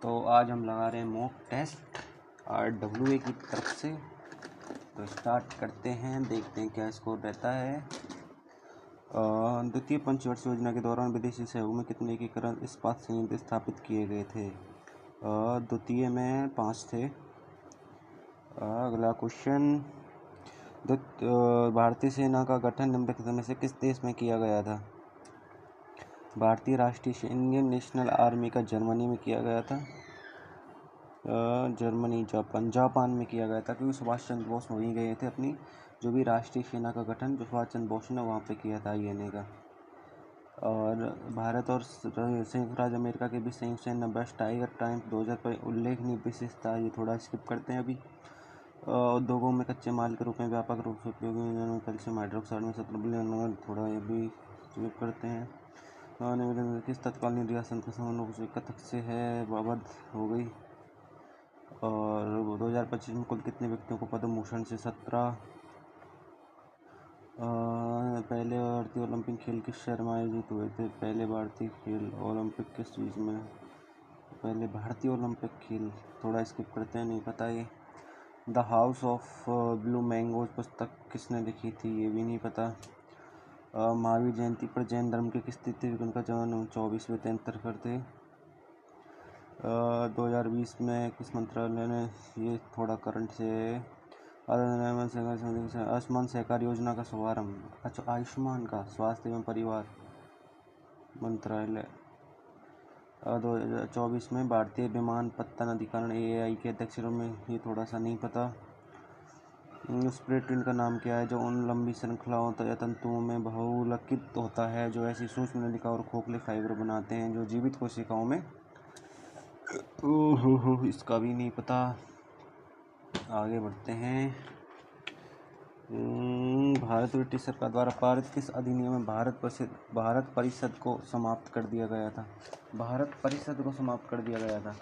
तो आज हम लगा रहे हैं मॉक टेस्ट RWA की तरफ से। तो स्टार्ट करते हैं, देखते हैं क्या स्कोर रहता है। द्वितीय पंचवर्षीय योजना के दौरान विदेशी सहयोग में कितने एकीकरण इस्पात संयंत्र स्थापित किए गए थे? द्वितीय में 5 थे। अगला क्वेश्चन, भारतीय सेना का गठन निम्नलिखित में से किस देश में किया गया था? भारतीय राष्ट्रीय इंडियन नेशनल आर्मी का जर्मनी में किया गया था। जर्मनी, जापान में किया गया था, क्योंकि सुभाष चंद्र बोस वहीं गए थे। अपनी जो भी राष्ट्रीय सेना का गठन जो सुभाष चंद्र बोस ने वहाँ पे किया था INA का। और भारत और संयुक्त राज्य अमेरिका के बीच संयुक्त सैन्य अभ्यास टाइगर टाइम्स 2000 पर उल्लेखनीय विशेषता, ये थोड़ा स्किप करते हैं अभी। उद्योगों में कच्चे माल के रूप में व्यापक रूप से उपयोगी कैल्शियम हाइड्रोक्साइड में 17 बिलियन, थोड़ा ये भी स्किप करते हैं। निवेदन किस तत्कालीन रियासत का समन्वय कथक से है अवध हो गई। और 2025 में कुल कितने व्यक्तियों को पद्म भूषण से 17। पहले भारतीय ओलंपिक खेल किस शहर में आयोजित हुए थे? पहले भारतीय खेल ओलंपिक किस चीज़ में? पहले भारतीय ओलंपिक खेल, थोड़ा स्किप करते हैं, नहीं पता ये। The house of blue mangoes पुस्तक किसने लिखी थी? ये भी नहीं पता। महावीर जयंती पर जैन धर्म के किस तिथि उनका जन्म 24वें तीर्थंकर थे। 2020 में किस मंत्रालय ने, ये थोड़ा करंट से, आयुष्मान सहकार योजना का शुभारंभ? अच्छा, आयुष्मान का स्वास्थ्य एवं परिवार मंत्रालय। 2024 में भारतीय विमानपत्तन अधिकरण AAI के अध्यक्ष में, ये थोड़ा सा नहीं पता। स्प्रेटिन का नाम क्या है जो उन लंबी श्रृंखलाओं या तंतुओं में बहुलकित होता है जो ऐसी सूक्ष्म नलिका और खोखले फाइबर बनाते हैं जो जीवित कोशिकाओं में? इसका भी नहीं पता। आगे बढ़ते हैं। भारत ब्रिटिश सरकार द्वारा पारित किस अधिनियम में भारत परिषद को समाप्त कर दिया गया था? भारत परिषद को समाप्त कर दिया गया था।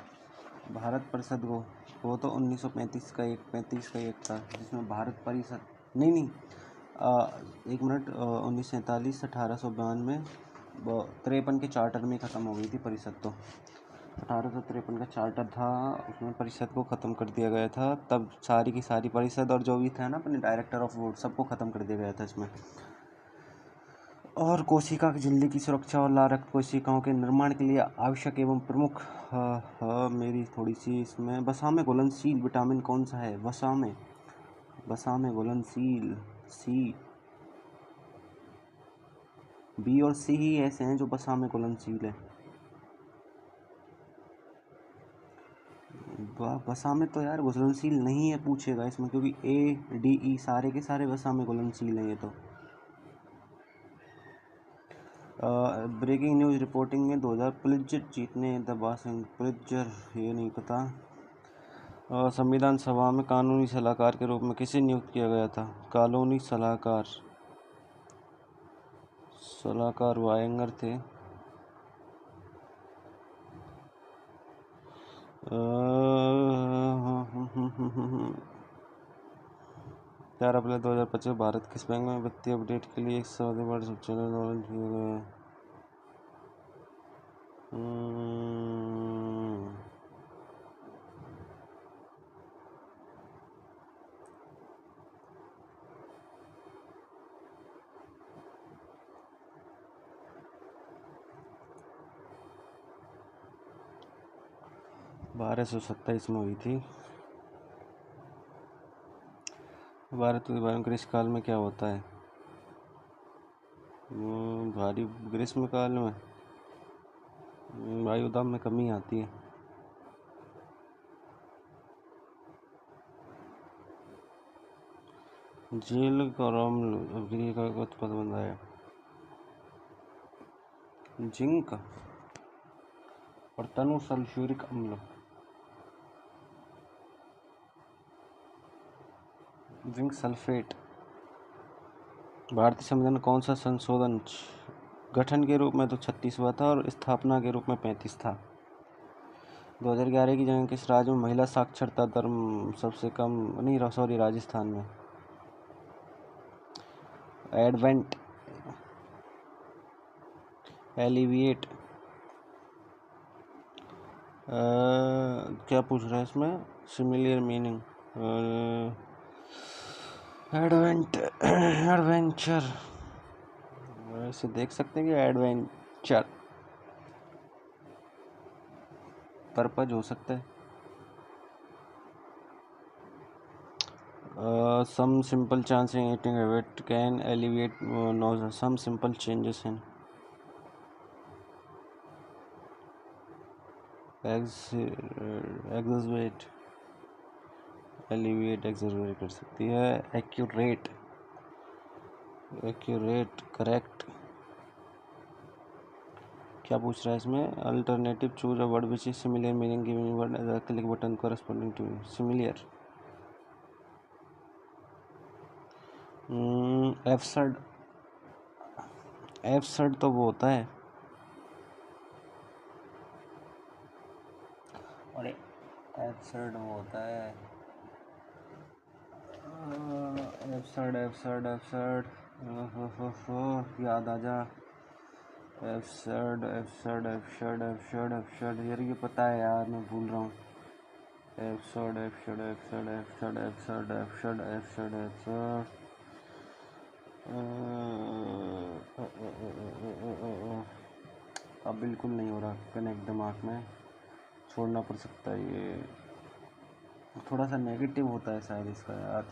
भारत परिषद को, वो तो 1935 का एक था जिसमें भारत परिषद नहीं, एक मिनट, 1947 1892 53 के चार्टर में ख़त्म हो गई थी परिषद। तो 1853 का चार्टर था, उसमें परिषद को ख़त्म कर दिया गया था। तब सारी की सारी परिषद और जो भी था ना अपने डायरेक्टर ऑफ बोर्ड, सबको ख़त्म कर दिया गया था इसमें। और कोशिका की झिल्ली की सुरक्षा और लाल रक्त कोशिकाओं के निर्माण के लिए आवश्यक एवं प्रमुख, मेरी थोड़ी सी इसमें, वसा में घुलनशील विटामिन कौन सा है? वसा में घुलनशील C, B और C ही ऐसे हैं जो वसा में घुलनशील है। वसा में तो यार घुलनशील नहीं है पूछेगा इसमें, क्योंकि A, D, E सारे के सारे वसा में घुलनशील हैं ये तो। ब्रेकिंग न्यूज़ रिपोर्टिंग में 2000 पुलित्जर जीतने पुलित्जर, ये नहीं पता। संविधान सभा में कानूनी सलाहकार के रूप में किसे नियुक्त किया गया था? कानूनी सलाहकार वायंगर थे। 4 अप्रैल 2025 भारत किस बैंक में वित्तीय अपडेट के लिए 100 चैनल लॉन्च किया गया? 1227 में हुई थी। भारत के ग्रीष्मकाल में क्या होता है? भारी ग्रीष्मकाल में वायुदाब में कमी आती है। जेल का अम्ल अभिक्रिया का उत्पाद बन रहा है। जिंक और तनु सल्फ्यूरिक अम्ल। Zinc sulphate. भारतीय संविधान कौन सा संशोधन गठन के रूप में तो 36वां था और स्थापना के रूप में 35 था। 2011 की जनगणना किस राज्य में महिला साक्षरता दर सबसे कम, नहीं सॉरी, राजस्थान में। एडवेंट, एलिविएट, क्या पूछ रहा है इसमें? सिमिलर मीनिंग, एडवेंचर, वैसे देख सकते हैं कि एडवेंचर पर्पज हो सकता है। Some simple change in eating habit can alleviate nausea. Some simple changes in exacerbate, alleviate, exacerbate कर सकती है। accurate, correct। क्या पूछ रहा है इसमें? Alternative, choose a word which is similar meaning, giving word as a click button corresponding to similar. Absurd, absurd तो वो होता है, अरे एब्सर्ड वो होता है, एब्सर्ड एब्सर्ड एब्सर्ड, याद आ जा। Absurd absurd absurd absurd absurd, यार ये पता है यार, मैं भूल रहा हूँ। Absurd absurd absurd absurd absurd absurd absurd absurd, अब बिल्कुल नहीं हो रहा कनेक्ट दिमाग में, छोड़ना पड़ सकता है। ये थोड़ा सा नेगेटिव होता है शायद इसका यार।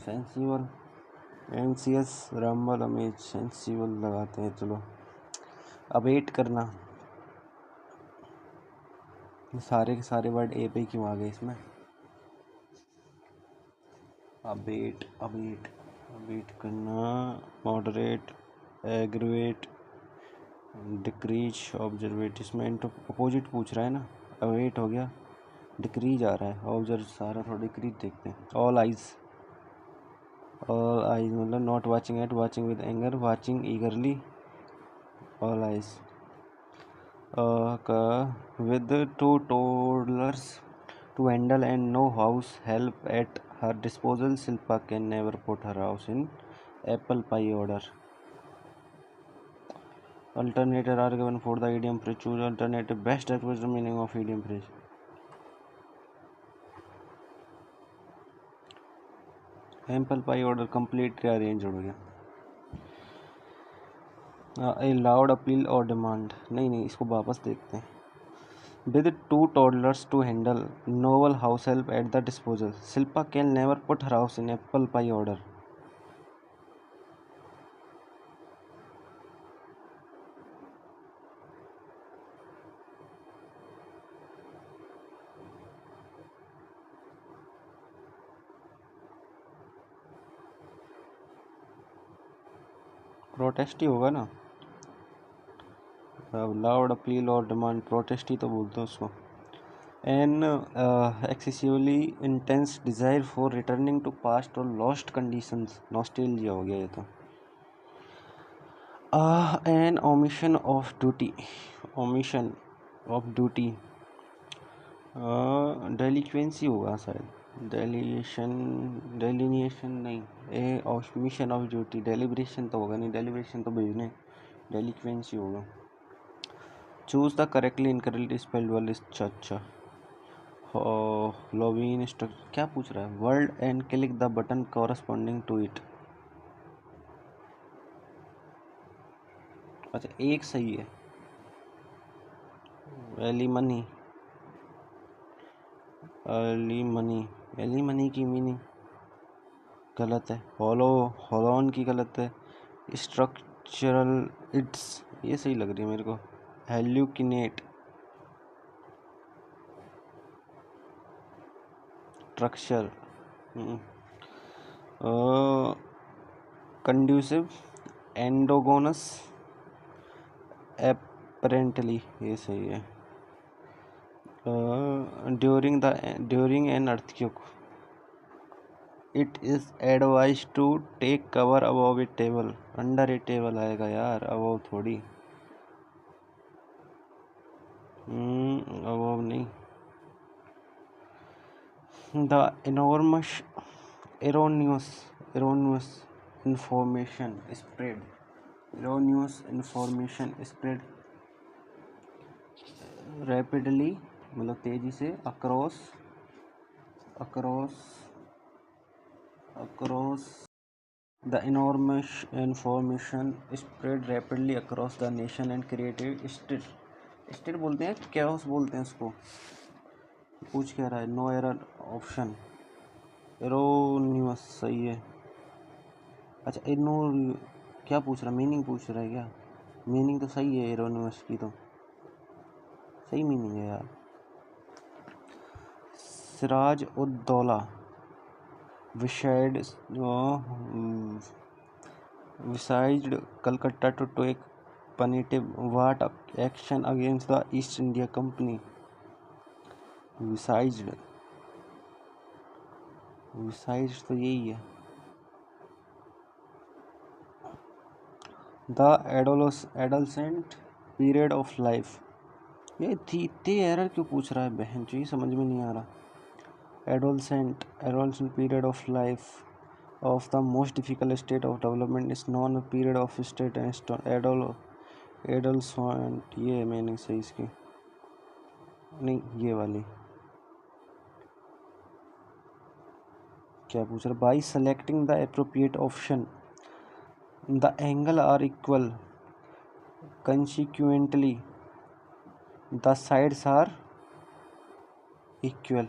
सेंसिबल, एंसियस, रंबल, अमेज, सेंसिबल लगाते हैं। चलो अवेट करना, सारे के सारे वर्ड ए पे क्यों आ गए इसमें? अवेट अवेट अवेट करना, मॉडरेट, एग्रीवेट, डिक्रीज, ऑब्जर्वेट। इसमें अपोजिट पूछ रहा है ना, अवेट हो गया, डिक्रीज आ रहा है, ऑब्जर्व सारा थोड़ा डिक्रीज देखते हैं। ऑल आइज, ऑल आइज मतलब not watching eight, watching with anger, watching ईगरली, all eyes. with two toddlers to handle and no house help at her disposal, Shilpa can never put her house in apple pie order. Alternative are given for the idiom phrase. Choose alternative best express the meaning of idiom phrase. Apple pie order complete arranged हो गया। A loud appeal or demand, नहीं इसको वापस देखते हैं। With two toddlers to handle, novel house help at the disposal, Shilpa can never put her house in apple pie order. Protest ही होगा ना, लाउड अपील और डिमांड, प्रोटेस्ट ही तो बोलते हैं उसको। An excessively intense desire for returning to past और लॉस्ट कंडीशंस, नॉस्टैल्जिया हो गया ये तो। An omission of duty, omission of duty, delinquency होगा शायद, डेलिनिएशन नहीं, a omission of duty, deliberation तो होगा नहीं, डेलिब्रेशन तो भेजने, डेलिक्वेंसी होगा। Choose the correctly incorrectly spelled word list. अच्छा लॉगिन स्ट्रक्चर क्या पूछ रहा है? Word and click the button corresponding to it. अच्छा एक सही है, alimony, alimony, alimony की मीनिंग गलत है। हॉलोन की गलत है। स्ट्रक्चरल इट्स ये सही लग रही है मेरे को। Hallucinate, structure, conducive, endogenous, apparently ये सही है। During an earthquake, it is advise to take cover above a table, under a table आएगा यार, अबव थोड़ी, अबव नहीं। The enormous erroneous information spread, erroneous information spread rapidly मतलब तेजी से, across the enormous information spread rapidly across the nation and created state बोलते हैं, chaos बोलते हैं उसको। पूछ क्या रहा है? नो एरर ऑप्शन एरोनिमस सही है। अच्छा एनो क्या पूछ रहा, मीनिंग पूछ रहा है क्या? मीनिंग तो सही है, एरोनिमस की तो सही मीनिंग है यार। Siraj ud Daula besieged Calcutta to take punitive what action against the East India Company? Besieged तो यही है। The adolescent period of life, ये थी इतनी एरर क्यों पूछ रहा है बहन जी, समझ में नहीं आ रहा। adolescent period of life of the most difficult state of development is known a period of state and adolescent, ये मीनिंग सही इसकी नहीं, ये वाली क्या पूछ रहा? By selecting the appropriate option the angle are equal consequently the sides are equal.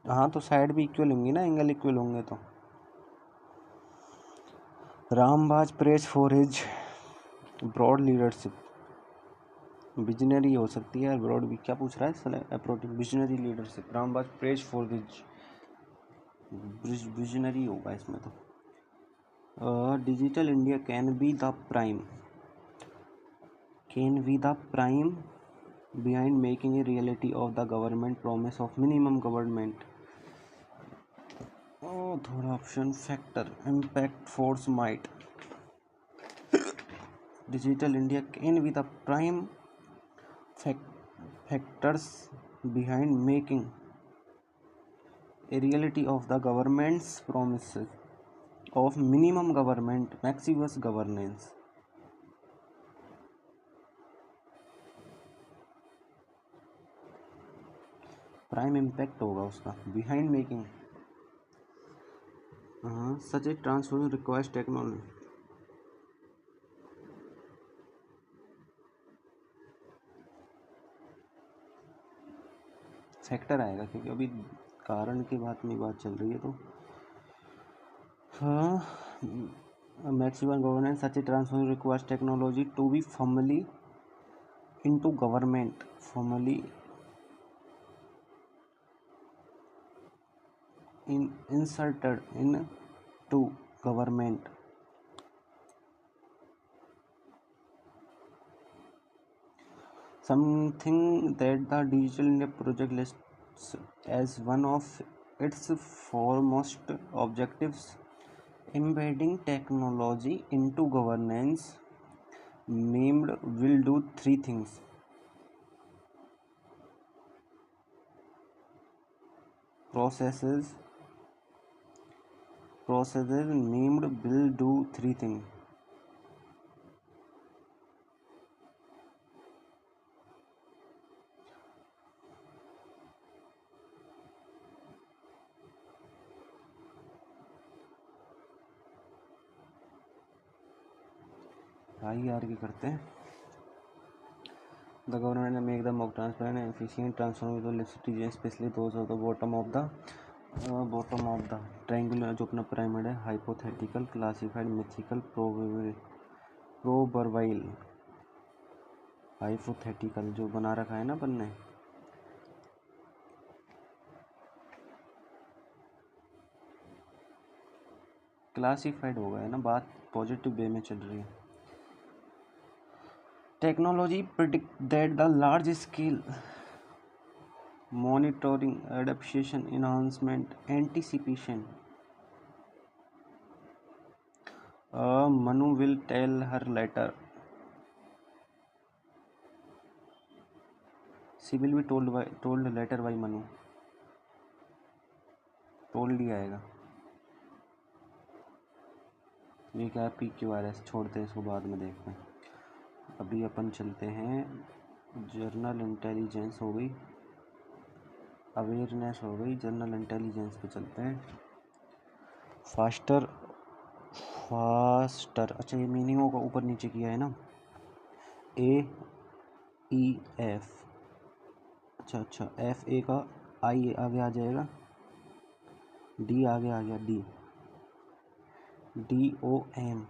हाँ तो साइड भी इक्वल होंगी ना, एंगल इक्वल होंगे तो। रामबाज praise for his broad leadership, visionary हो सकती है, ब्रॉड भी क्या पूछ रहा है? अप्रोटिंग विजनरी लीडरशिप, रामबाज प्रेज फॉर हिज विजनरी होगा इसमें तो। Digital India can be the prime behind making a reality of the government promise of minimum government. थोड़ा option factor, impact, force, might. Digital India can be the prime factors behind making a reality of the government's promises of minimum government, maximus governance. Prime impact होगा उसका, behind making. Such a transformation requires technology, factor आएगा क्योंकि अभी कारण की बात चल रही है तो। Maximum governance such a transformation requires technology to be formally into government, formally inserted into government. Something that the Digital India project lists as one of its foremost objectives, embedding technology into governance, named will do three things. Processes named will do three things. आइए आगे करते हैं। The government may make the more transparent and efficient transformation of cities, especially those of the bottom of the triangular, जो अपना pyramid है, hypothetical, classified, mythical, proverbial, hypothetical जो बना रखा है ना अपन ने, क्लासिफाइड हो गया है ना, बात पॉजिटिव वे में चल रही है। Technology predict that the large scale monitoring, adaptation, enhancement, anticipation. Manu will tell her later. She will be told later by Manu. told ही आएगा, ये क्या है, PQRS, छोड़ते हैं इसको, बाद में देखते हैं। अभी अपन चलते हैं, जर्नल इंटेलिजेंस हो गई, अवेयरनेस हो गई, जनरल इंटेलिजेंस पे चलते हैं। फास्टर, अच्छा ये मीनिंगों का ऊपर नीचे किया है ना, AEF, अच्छा FA का I आगे आ जाएगा, D आगे आ गया, DOM,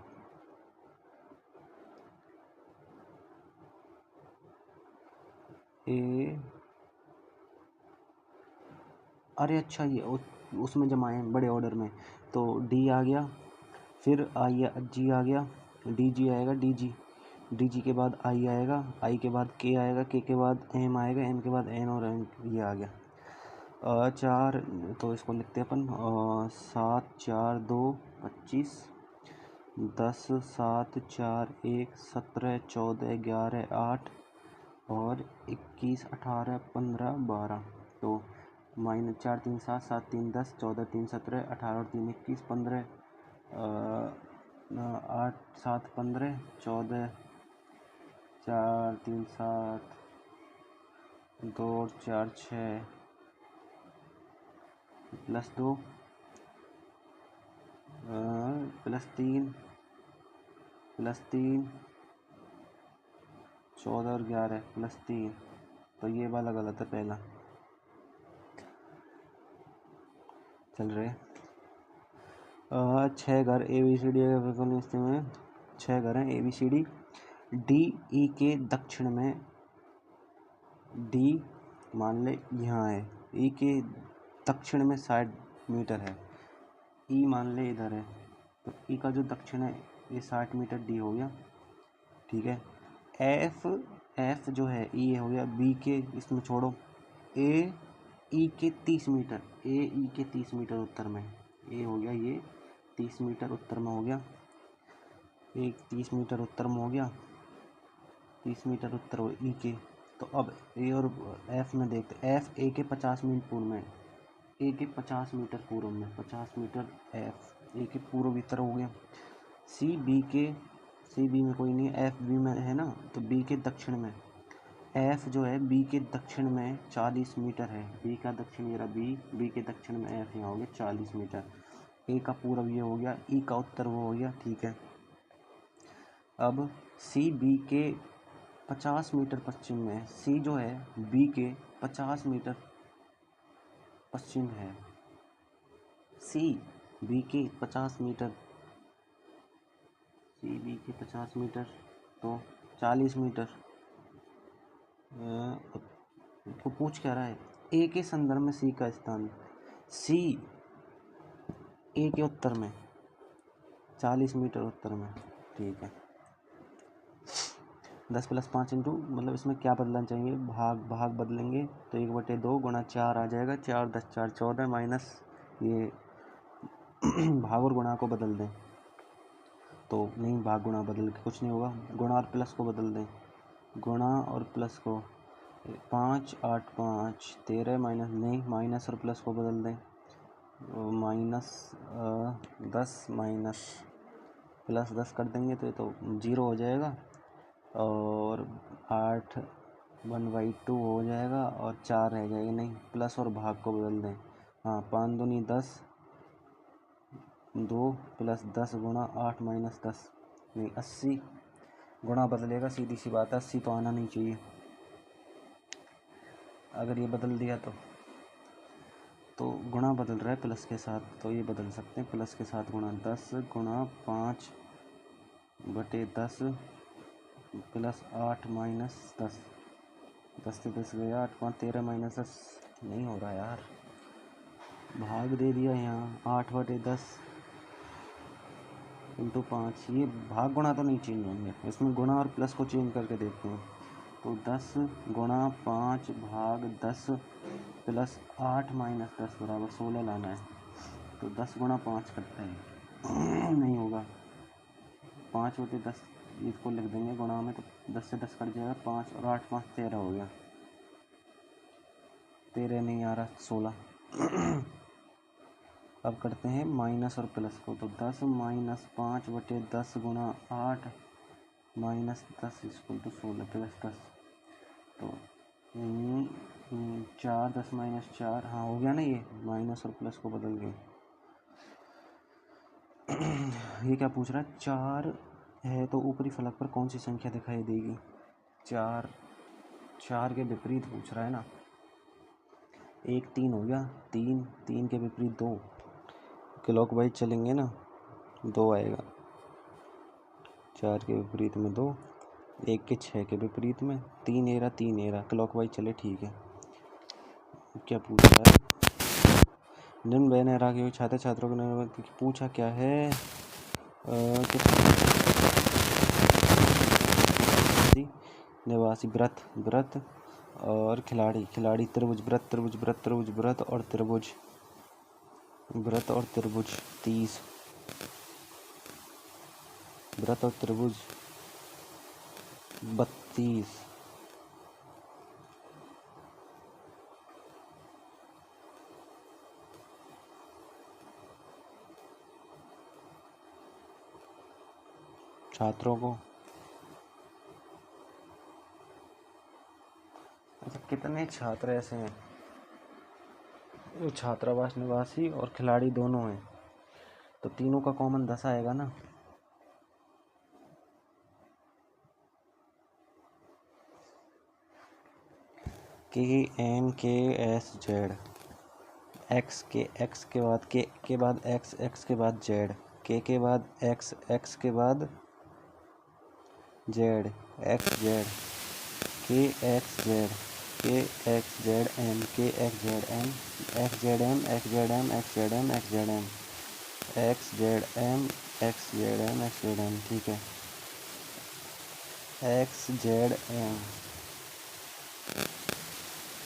अरे अच्छा ये उसमें जमा है बड़े ऑर्डर में, तो D आ गया, फिर G आ गया, DG आएगा, DG के बाद I आएगा, I के बाद K आएगा, K के बाद M आएगा, M के बाद N, और N ये आ गया। 4, तो इसको लिखते हैं अपन 7 4 2 25, 10 7 4 1 17 14 11 8 और 21 18 15 12, तो -4 3 7 7 3 10 14 3 17 18 और 3 21 15, 8 7 15 14 4 3 7 2 और 4 6 +2 +3 14 और 11 +3, तो ये वाला गलत है पहला। चल रहे 6 घर ABCD में 6 घर हैं ABCD, DE के दक्षिण में, D मान ले यहाँ है, E के दक्षिण में 60 मीटर है, E मान ले इधर है, तो E का जो दक्षिण है ये 60 मीटर, D हो गया, ठीक है। F जो है E हो गया, B के इसमें छोड़ो, AE के 30 मीटर, AE के 30 मीटर उत्तर में, A हो गया ये 30 मीटर उत्तर में हो गया, एक 30 मीटर उत्तर में हो गया, 30 मीटर उत्तर हो E के। तो अब A और F में देखते, F A के 50 मीटर पूर्व में, A के 50 मीटर पूर्व में, 50 मीटर F A के पूर्व की तरफ हो गया। C B में कोई नहीं, F B में है ना, तो B के दक्षिण में, F जो है B के दक्षिण में 40 मीटर है, B का दक्षिण ये रहा B के दक्षिण में F यहाँ हो गया 40 मीटर, A का पूर्व ये हो गया, E का उत्तर वो हो गया, ठीक है। अब C B के 50 मीटर पश्चिम में, C जो है B के 50 मीटर पश्चिम है, C B के 50 मीटर, C B के 50 मीटर, तो 40 मीटर, तो पूछ क्या रहा है, A के संदर्भ में C का स्थान, C A के उत्तर में 40 मीटर उत्तर में, ठीक है। 10 + 5 इंटू, मतलब इसमें क्या बदलना चाहिए, भाग बदलेंगे, तो 1/2 गुणा 4 आ जाएगा, 4 10 4 14 माइनस ये भाग और गुणा को बदल दें, तो नहीं, भाग गुणा बदल के कुछ नहीं होगा, गुणा और प्लस को बदल दें, गुणा और प्लस को 5 8 5 13 माइनस, नहीं माइनस और प्लस को बदल दें, -10 माइनस +10 कर देंगे तो 0 हो जाएगा, और 8 1/2 हो जाएगा, और 4 रह जाएगा, नहीं प्लस और भाग को बदल दें, हाँ 5 दूनी 10, 2 + 10 गुणा 8 - 10, नहीं 80, गुणा बदलेगा, सीधी सी बात है, 80 तो आना नहीं चाहिए, अगर ये बदल दिया तो गुणा बदल रहा है प्लस के साथ, तो ये बदल सकते हैं, प्लस के साथ गुणा, 10 गुणा 5/10 + 8 - 10, 10 से 10 गया, 8 5 13 - 10, नहीं हो रहा यार, भाग दे दिया यहाँ, 8/10 × 5, ये भाग गुणा तो नहीं चेंज होंगे, इसमें गुणा और प्लस को चेंज करके देखते हैं, तो 10 गुणा 5 भाग 10 + 8 - 10 बराबर 16 लाना है, तो 10 गुणा 5 करते हैं नहीं होगा, 5/10 इसको लिख देंगे गुणा में, तो 10 से 10 कट जाएगा, 5 और 8 5 13 हो गया, 13 नहीं आ रहा, 16 अब करते हैं माइनस और प्लस को। तो 10 माइनस 5 बटे 10 गुणा 8 माइनस 10 इक्वल टू 16 प्लस 10। तो 4 10 माइनस 4, हाँ हो गया ना, ये माइनस और प्लस को बदल गए। ये क्या पूछ रहा है, 4 है तो ऊपरी फलक पर कौन सी संख्या दिखाई देगी। 4 के विपरीत पूछ रहा है ना। 1 3 हो गया, 3 के विपरीत 2, क्लॉकवाइज चलेंगे ना, 2 आएगा। 4 के विपरीत में 2, 1 के 6 के विपरीत में 3 एरा 3 एरा, क्लॉकवाइज चले ठीक है। क्या पूछ रहा है, निम्न बहन राखी हुई छात्र छात्रों को पूछा क्या है, निवासी व्रत और खिलाड़ी त्रिभुज व्रत और त्रिभुज 30, व्रत और त्रिभुज 32। छात्रों को अच्छा, कितने छात्र ऐसे हैं, छात्रावास निवासी और खिलाड़ी दोनों हैं, तो तीनों का कॉमन 10 आएगा ना। KNKSZ, एक्स के बाद के बाद एक्स के बाद जेड, के बाद एक्स के बाद Z, X Z, K X Z M, K X Z M, X Z M X Z M X Z M X Z M X Z M X Z M X Z M, ठीक है। X Z M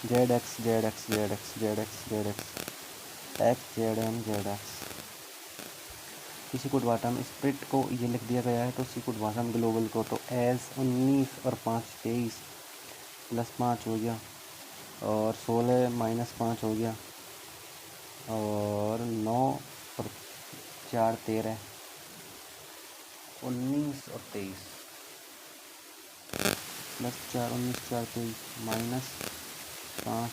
Z X Z X Z X Z X Z X X Z M Z X. सीकुड वाटम स्प्रिट को ये लिख दिया गया है, तो सीकुड वाटम ग्लोबल को तो एज 19 और 5 23 प्लस 5 हो गया, और 16 माइनस 5 हो गया, और 9 और 4 13, 19 और 23 प्लस 4 19 4 23 माइनस 5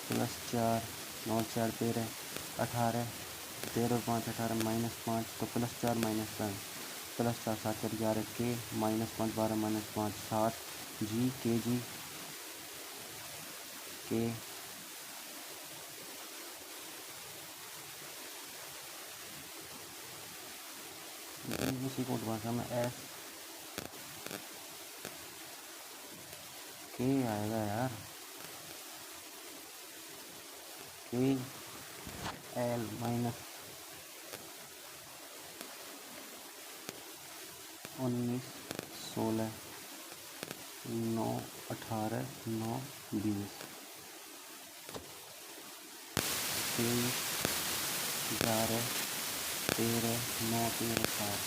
प्लस 4 9 4 13 18, 13 और 5 18 माइनस 5, तो प्लस 4 माइनस 5 प्लस 4 7 4 11 के माइनस 5 12 माइनस 5 7 जी के इसी कोड भाषा में एस के आएगा यार, के एल माइनस 19 16 9 18 9 20 23 11 13 9 13 7।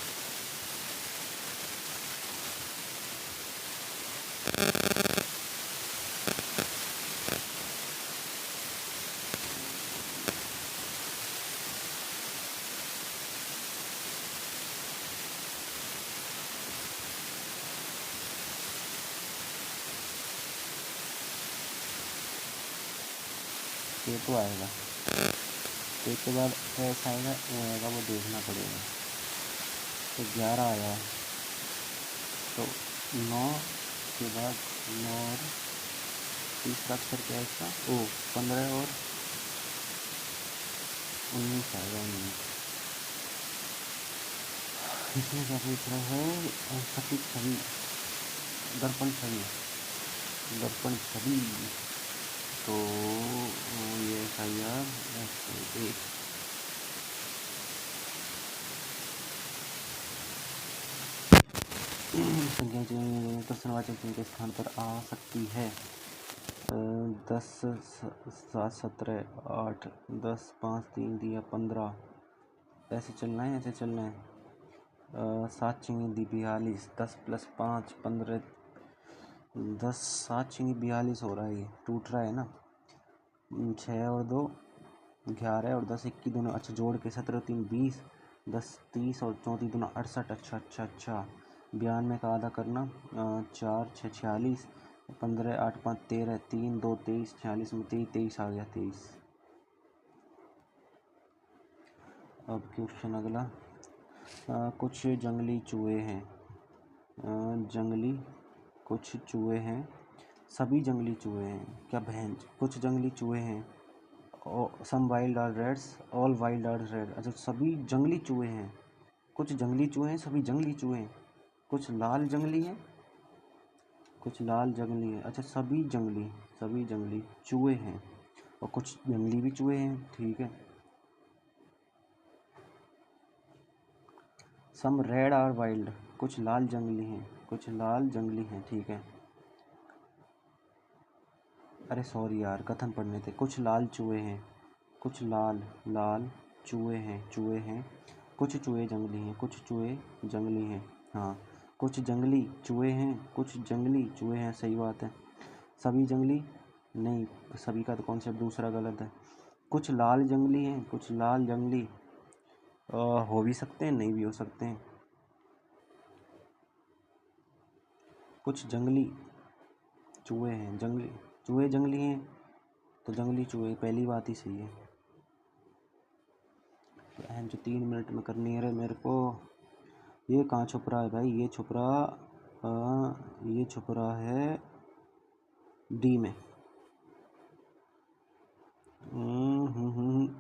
ये तो आएगा, एक के बाद ऐसा आएगा वो आएगा, वो देखना पड़ेगा। तो 11 आया, तो 9 के बाद 9 और तीसरा अक्षर क्या है इसका, ओ 15 और 19 आएगा 19। इसमें क्या पूछ रहा है, सटीक छवि दर्पण छवि, तो ये ऐसा यार एक संख्या प्रश्नवाचक चिन्ह के स्थान पर आ सकती है। 10 7 17 8 10 5 3 दिया 15, ऐसे चलना है, ऐसे चलना है। 7 चिंगी दी 42, 10 प्लस 5 15, 7 चिंगी 42 हो रहा है, ये टूट रहा है ना। 6 और 2 11 और 10 21 दोनों, अच्छा जोड़ के 17 3 20, 10 30 और 34 दोनों 68। अच्छा अच्छा अच्छा 92 का आधा करना, 4 6 46, 15 8 5 13, 3 2 23, 46 में 23 आ गया 23। अब क्वेश्चन अगला, कुछ जंगली चूहे हैं, कुछ चूहे हैं, सभी जंगली चूहे हैं क्या बहन, कुछ जंगली चूहे हैं, some wild are rats, all wild are rat. अच्छा सभी जंगली चूहे हैं, कुछ जंगली चूहे हैं, सभी जंगली चूहे हैं, कुछ लाल जंगली हैं, कुछ लाल जंगली है। अच्छा सभी जंगली चूहे हैं और कुछ जंगली भी चूहे हैं, ठीक है। सम रेड आर वाइल्ड, कुछ लाल जंगली हैं, ठीक है। अरे सॉरी यार कथन पढ़ने थे। कुछ लाल चूहे हैं, कुछ लाल चूहे हैं, कुछ चूहे जंगली हैं, हाँ कुछ जंगली चूहे हैं, सही बात है। सभी जंगली नहीं, सभी का तो कॉन्सेप्ट दूसरा गलत है। कुछ लाल जंगली हैं, हो भी सकते हैं, नहीं भी हो सकते हैं। कुछ जंगली चूहे हैं, जंगली हैं, तो जंगली चूहे पहली बात ही सही है। जो 3 मिनट में करनी है रे मेरे को। ये कहाँ छुप रहा है भाई, ये छुप रहा है डी में।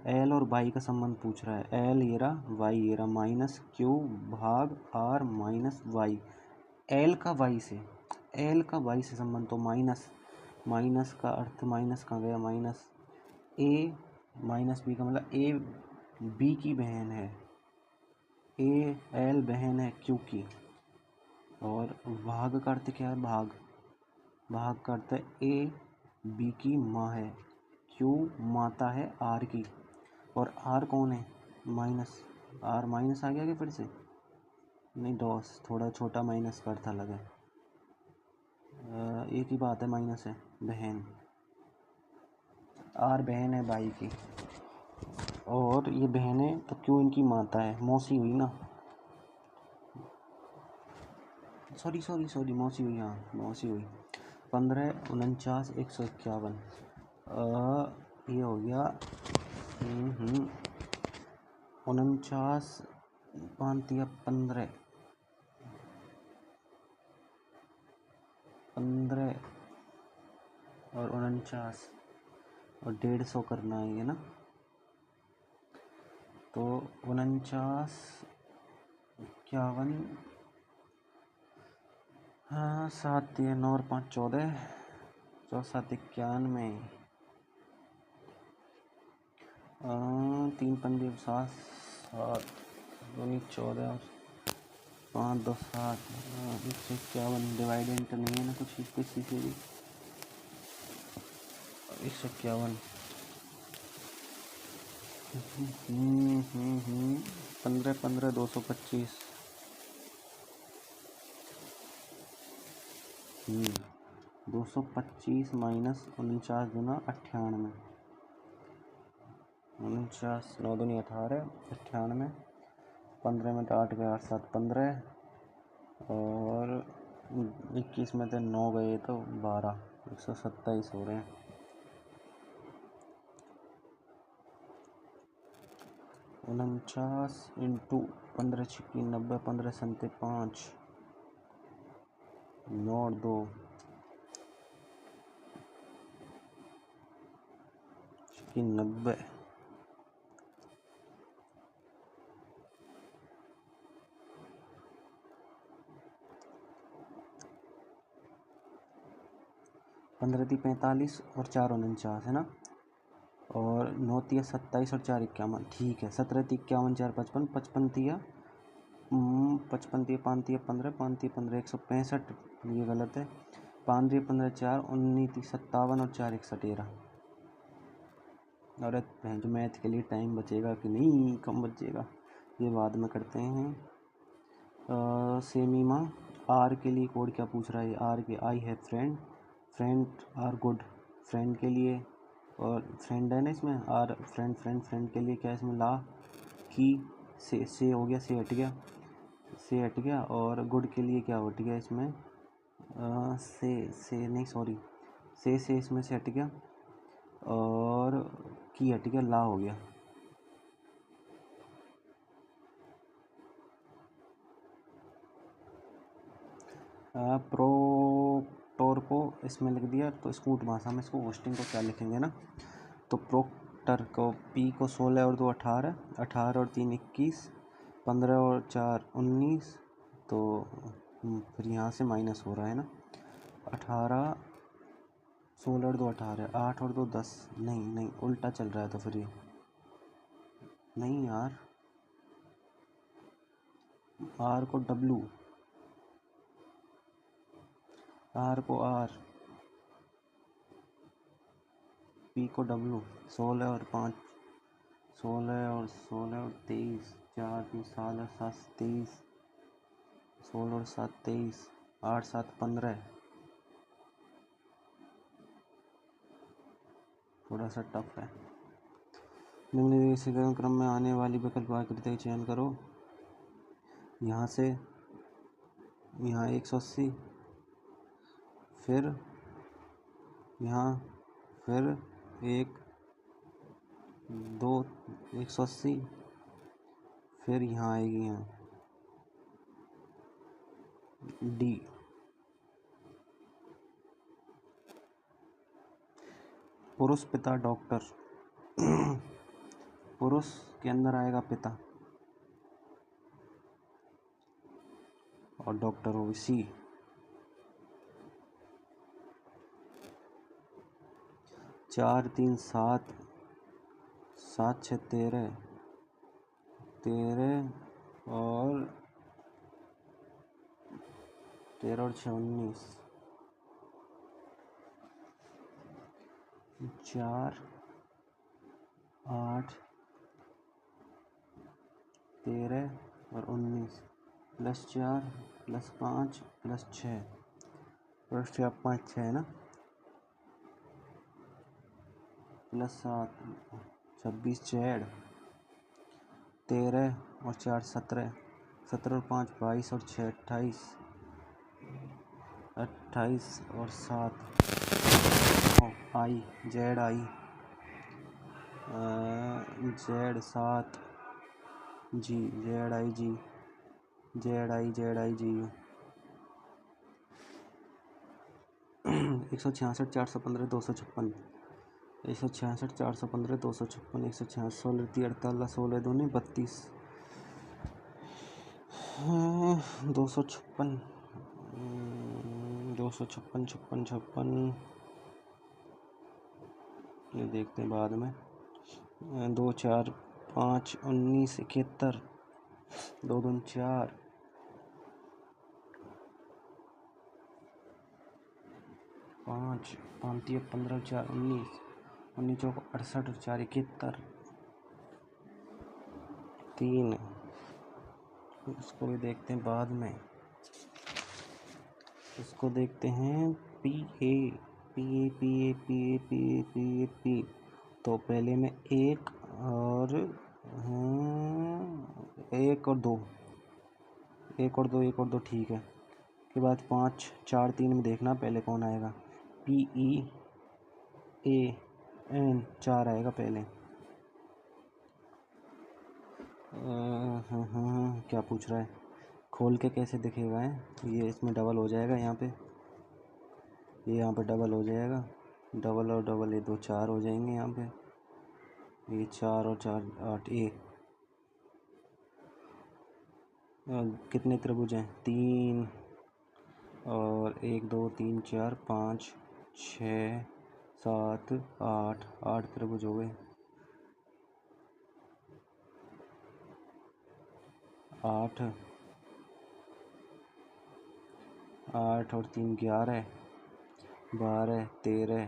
एल और वाई का संबंध पूछ रहा है, एल ये रहा, वाई ये रहा, माइनस क्यू भाग आर माइनस वाई। एल का वाई से संबंध, तो माइनस का अर्थ, माइनस कहाँ गया, माइनस ए माइनस बी का मतलब ए बी की बहन है, ए एल बहन है क्यू की। और भाग का अर्थ क्या है, भाग का अर्थ है ए बी की माँ है, क्यू माता है आर की, और आर कौन है, आर माइनस आ गया क्या फिर से, नहीं डॉस, थोड़ा छोटा माइनस का अर्थ अलग है। एक ही बात है, माइनस है, बहन, आर बहन है भाई की, और ये बहन है तो क्यों इनकी माता है, मौसी हुई ना, सॉरी मौसी हुई, हाँ मौसी हुई। 15 49 151, ये हो गया 49 5 15 और 49 और 150 करना है ये ना, तो 49 51, हाँ 7 9 और 5 14, 7 91, 3 5 7 7 2 14, 5 2 7, 151 डिवाइडेंट नहीं है ना कुछ किसी से भी, 151 15 15 225, 225 माइनस 49 गुना 98, 49 9 दूनी 18, 98, 15 में 8 गए 8 7 15, और 21 में तो 9 गए तो 12, 127 हो रहे हैं। 49 इंटू 15 छिक्की 90, 15 सन्ते 5, 9 और 2 छिक्की 90, 15 थी 45 और 4 49 है ना, और 9 तिया 27 और 4 51, ठीक है। 17 थी 51 4 55, 55 तिया 55 तिया 5 तिया 15, 5 तिया 15 165, ये गलत है। 5 तिया 15 4 19 57 और 4 113। और जो मैथ के लिए टाइम बचेगा कि नहीं, कम बचेगा, ये बाद में करते हैं। सेमीमा आर के लिए कोड क्या पूछ रहा है, आर के I have friend, friend are good, friend के लिए और फ्रेंड है ना इसमें, आर फ्रेंड फ्रेंड फ्रेंड के लिए क्या है इसमें, ला की से हो गया, से हट गया, से हट गया। और गुड के लिए क्या हट गया इसमें, से नहीं सॉरी, से इसमें से हट गया और की हट गया, ला हो गया। प्रोक्टर को इसमें लिख दिया, तो स्कूट भाषा में इसको होस्टिंग को क्या लिखेंगे ना, तो प्रोक्टर को पी को 16 और 2 18, 18 और 3 21, 15 और 4 19, तो फिर यहाँ से माइनस हो रहा है ना, 18 16 और 2 18, 8 और 2 10, नहीं नहीं उल्टा चल रहा है, तो फिर ये नहीं यार, आर को डब्लू, आर को आर, पी को डब्लू, 16 और 5, 16 और 23, 4 3 7 और 7 23, 16 और 7 23, 8 7 15, थोड़ा सा टफ है। निम्नलिखित क्रम में आने वाली विकल्प आकृति का चयन करो। यहाँ से यहाँ 180, फिर यहाँ, फिर 1 2 180, फिर यहाँ आएगी यहाँ डी। पुरुष पिता डॉक्टर, पुरुष के अंदर आएगा पिता और डॉक्टर होगी सी। 4 3 7, 7 6 13, 13 और 6 19, 4 8 13 और 19, +4 +5 +6, +4 5 6 है ना, +7 26 जेड, 13 और 4 17, 17 और 5 22 और 6 28, 28 और 7 I, Z I, Z 7 G, Z I G, Z I G. 166 415 256, 166 415 256, 166 16 38 16 दूनी 32, 256 256 56 56, ये देखते हैं बाद में। 2 4 5 19 71, 2 2 4, 5 5 15 4 19, 19 चौक 68 और 4 71, 3। इसको भी देखते हैं बाद में, इसको देखते हैं P A P A P A P A P A P A P. तो पहले में 1 और 1 और 2, 1 और 2 1 और 2 ठीक है। के बाद 5 4 3 में देखना पहले कौन आएगा, पी ई ए एन 4 आएगा पहले। क्या पूछ रहा है, खोल के कैसे दिखेगा है, ये इसमें डबल हो जाएगा, यहाँ पे ये यहाँ पे डबल हो जाएगा, डबल और डबल ये 2 4 हो जाएंगे, यहाँ पे ये 4 और 4 8 ए। कितने त्रिभुज हैं, 3 और 1 2 3 4 5 6 7 8, 8 त्रिभुज हो गए, 8 8 और 3 11, 12 13,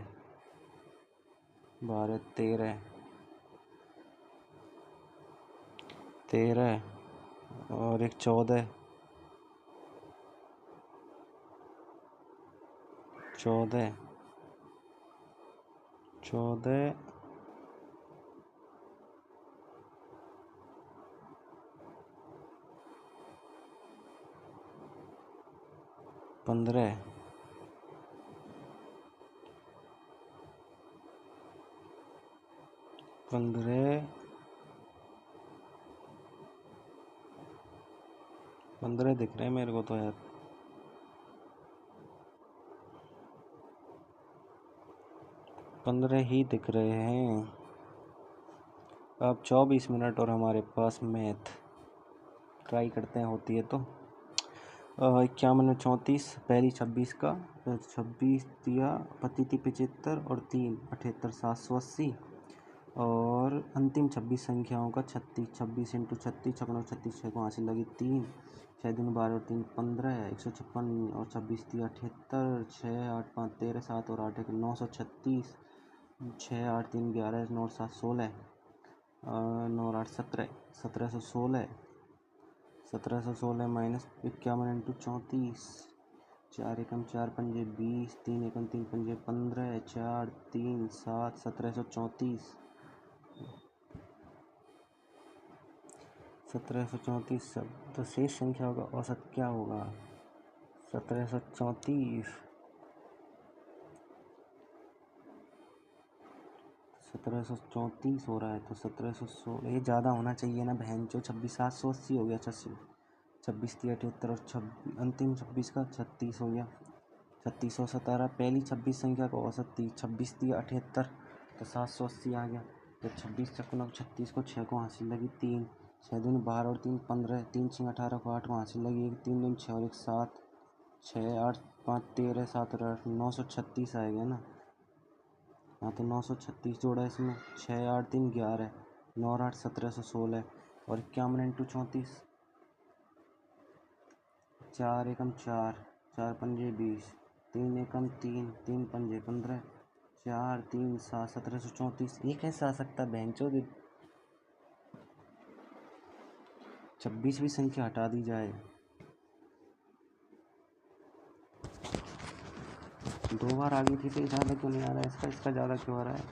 12 13 13 और 1 14, 14 14 15 15 दिख रहे हैं मेरे को तो यार। 15 ही दिख रहे हैं। अब 24 मिनट और हमारे पास मैथ ट्राई करते हैं, होती है तो। 51 में 34, पहली 26 का 26 दिया, पति 75 और 3 78, 780 और अंतिम 26 संख्याओं का 36, 26 इंटू 36 56 36 6 को हासिल लगी 3, 6 दूनी 12 और 3 15, 156 और 26 दिया 78, 6 8 5 13 7 और 8 1 936, 6 8 3 11 9 7 16, 9 8 17 1716, 1716 माइनस 51 इंटू 34, 4 एकम 4 पंजे 20, 3 एकम 3 पंजे 15, 4 3 7 1734, 1734। तो शेष संख्याओं का औसत क्या होगा? 1734 1734 हो रहा है, तो 1716 ये ज़्यादा होना चाहिए ना बहन चो। 26 780 हो गया, 26 दिया 78 और अंतिम 26 का 36 हो गया, 3617। पहली 26 संख्या का औसत थी 26 दिया 78, तो 780 आ गया। तो 26 चक्कर 36 को 6 को हासिल लगी 3, 6 दूनी 12 और 3 15, 3 6 18 को 8 को हासिल लगी 1, 3 दूनी 6 और 1 7, 6 8 5 13 7 और 8 936 आएगा ना। हाँ, तो 936 जोड़ा इसमें, 6 8 3 11, 9 और 8 1716 और 51 इंटू 34, 4 एकम 4 4 पंजे 20, 3 एकम 3 3 पंजे 15, 4 3 7 1734। ये कैसे आ सकता है बहनचोद? 26वीं संख्या हटा दी जाए, 2 बार आ गई थी तो ज़्यादा क्यों नहीं आ रहा है इसका ज़्यादा क्यों आ रहा है?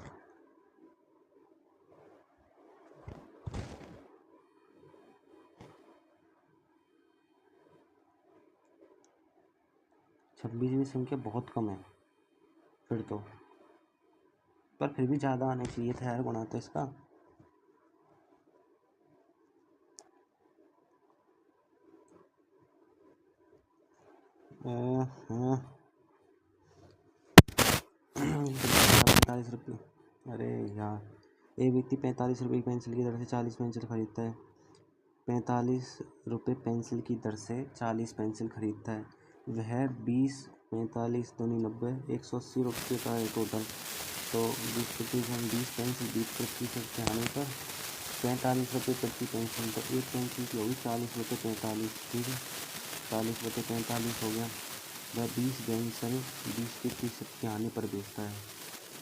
छब्बीसवीं संख्या बहुत कम है फिर तो, पर फिर भी ज़्यादा आना चाहिए था यार गुणा तो इसका। ₹45। अरे यार, एक व्यक्ति 45 रुपये की पेंसिल की दर से 40 पेंसिल खरीदता है। 45 रुपये पेंसिल की दर से 40 पेंसिल खरीदता है। वह 20 45 दूनी 90 180 रुपये का है टोटल। तो 20 पेंसिल 20% के आने पर 45 रुपये प्रति पेंसिल, तो एक पेंसिल की होगी 40 रुपये 45, ठीक है। 40 रुपये 45 हो गया। वह 20 पेंसिल 20% के आने पर बेचता है।